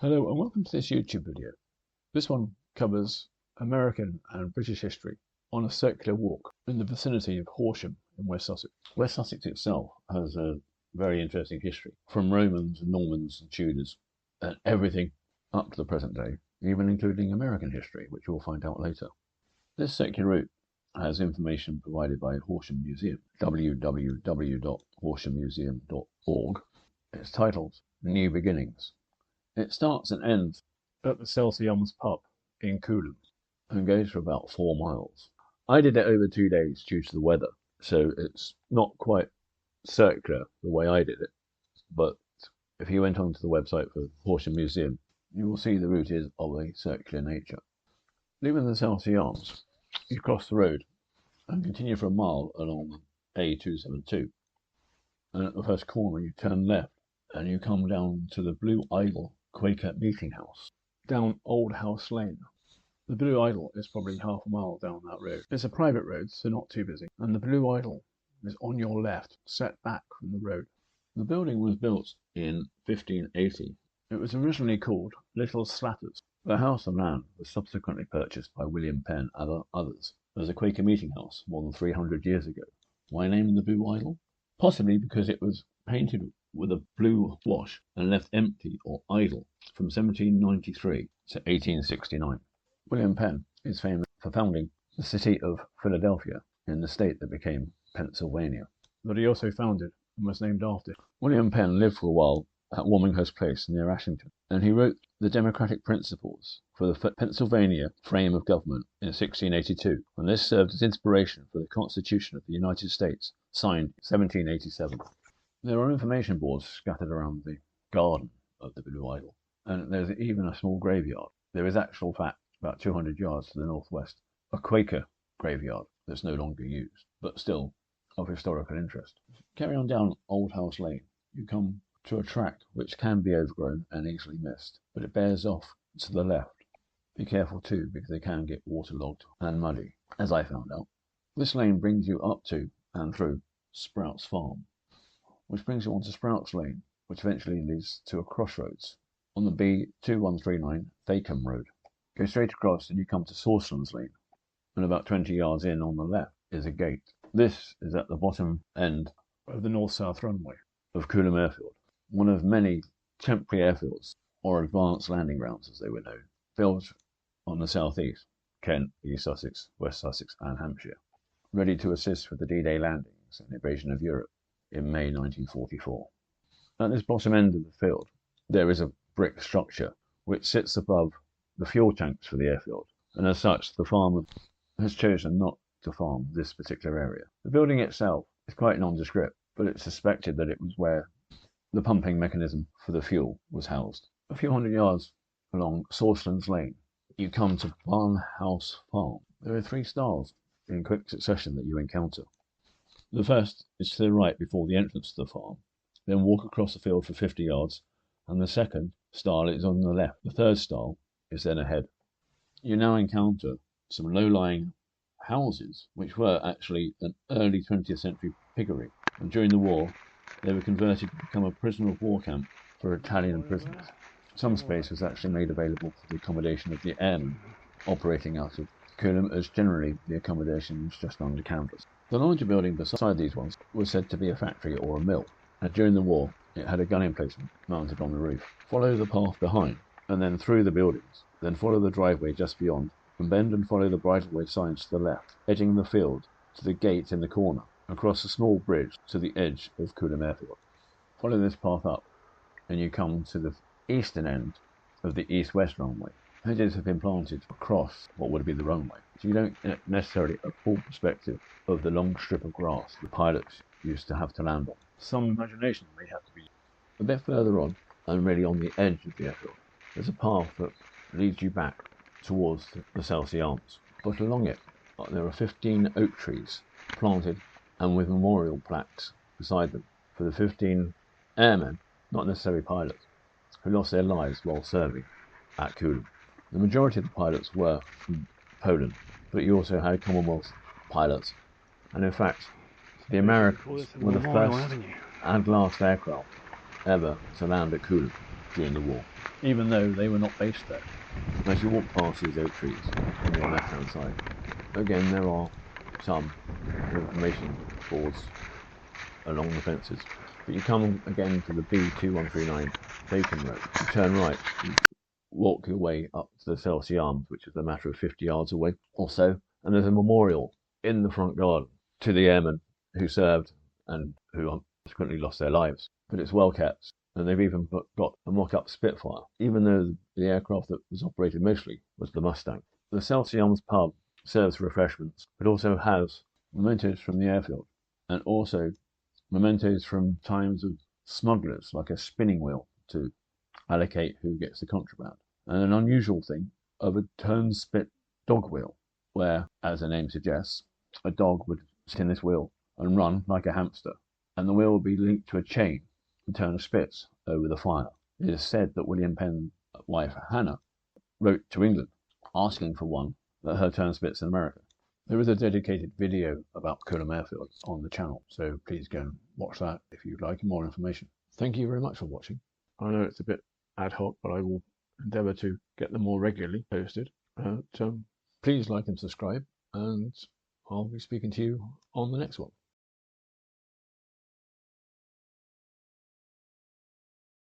Hello and welcome to this YouTube video. This one covers American and British history on a circular walk in the vicinity of Horsham in West Sussex. West Sussex itself has a very interesting history, from Romans and Normans and Tudors and everything up to the present day, even including American history, which we'll find out later. This circular route has information provided by Horsham Museum, www.horshammuseum.org. It's titled New Beginnings. It starts and ends at the Celsius pub in Coolham and goes for about 4 miles. I did it over 2 days due to the weather, so it's not quite circular the way I did it, but if you went onto the website for Horsham Museum, you will see the route is of a circular nature. Leaving the Celsius, you cross the road and continue for a mile along A272, and at the first corner you turn left and you come down to the Blue Idol Quaker Meeting House, down Old House Lane. The Blue Idol is probably half a mile down that road. It's a private road, so not too busy, and the Blue Idol is on your left, set back from the road. The building was built in 1580. It was originally called Little Slatters. The house and land was subsequently purchased by William Penn and others as a Quaker meeting house more than 300 years ago. Why name the Blue Idol? Possibly because it was painted with a blue wash and left empty or idle from 1793 to 1869. William Penn is famous for founding the city of Philadelphia in the state that became Pennsylvania, but he also founded and was named after it. William Penn lived for a while at Warminghurst Place near Ashington, and he wrote the democratic principles for the Pennsylvania frame of government in 1682, and this served as inspiration for the Constitution of the United States, signed in 1787. There are information boards scattered around the garden of the Blue Idol, and there's even a small graveyard. There is actual fact about 200 yards to the northwest, a Quaker graveyard that's no longer used, but still of historical interest. Carry on down Old House Lane. You come to a track which can be overgrown and easily missed, but it bears off to the left. Be careful too, because they can get waterlogged and muddy, as I found out. This lane brings you up to and through Sprouts Farm, which brings you onto Sprouts Lane, which eventually leads to a crossroads on the B2139 Thacombe Road. Go straight across and you come to Sawslands Lane, and about 20 yards in on the left is a gate. This is at the bottom end of the north-south runway of Coolham Airfield, one of many temporary airfields, or advanced landing grounds as they were known, built on the southeast, Kent, East Sussex, West Sussex and Hampshire, ready to assist with the D-Day landings and invasion of Europe in May 1944. At this bottom end of the field, there is a brick structure which sits above the fuel tanks for the airfield, and as such, the farmer has chosen not to farm this particular area. The building itself is quite nondescript, but it's suspected that it was where the pumping mechanism for the fuel was housed. A few hundred yards along Sawslands Lane, you come to Barnhouse Farm. There are 3 stalls in quick succession that you encounter. The first is to the right before the entrance to the farm, then walk across the field for 50 yards, and the second stall is on the left. The third stall is then ahead. You now encounter some low-lying houses, which were actually an early 20th century piggery, and during the war they were converted to become a prisoner of war camp for Italian prisoners. Some space was actually made available for the accommodation of the airmen operating out of Coolham, as generally the accommodation was just under canvas. The larger building beside these ones was said to be a factory or a mill, and during the war it had a gun emplacement mounted on the roof. Follow the path behind, and then through the buildings, then follow the driveway just beyond, and bend and follow the bridleway signs to the left, edging the field to the gate in the corner, across a small bridge to the edge of Coolham Airfield. Follow this path up, and you come to the eastern end of the east-west runway. Hedges have been planted across what would be the runway, so you don't get necessarily a full perspective of the long strip of grass the pilots used to have to land on. Some imagination may have to be used. A bit further on, and really on the edge of the airfield, there's a path that leads you back towards the Celsius, but along it there are 15 oak trees planted and with memorial plaques beside them for the 15 airmen, not necessarily pilots, who lost their lives while serving at Coolham. The majority of the pilots were from Poland, but you also had Commonwealth pilots, and in fact the Americans were the first and last aircraft ever to land at Coolham during the war. even though they were not based there. As you walk past these oak trees on your left-hand side, again there are some information boards along the fences. But you come again to the B2139 Bacon Road. You turn right and walk your way up to the Chelsea Arms, which is a matter of 50 yards away or so. And there's a memorial in the front garden to the airmen who served and who subsequently lost their lives. But it's well kept. And they've even got a mock-up Spitfire, even though the aircraft that was operated mostly was the Mustang. The Chelsea Arms pub serves refreshments, but also has mementos from the airfield, and also mementos from times of smugglers, like a spinning wheel to allocate who gets the contraband, and an unusual thing of a turn-spit dog wheel, where, as the name suggests, a dog would sit in this wheel and run like a hamster, and the wheel would be linked to a chain and turn a spits over the fire. It is said that William Penn's wife Hannah wrote to England asking for one that her turnspits in America. There is a dedicated video about Coolham Airfield on the channel, so please go and watch that if you'd like more information. Thank you very much for watching. I know it's a bit ad hoc, but I will endeavour to get them more regularly posted. Please like and subscribe, and I'll be speaking to you on the next one.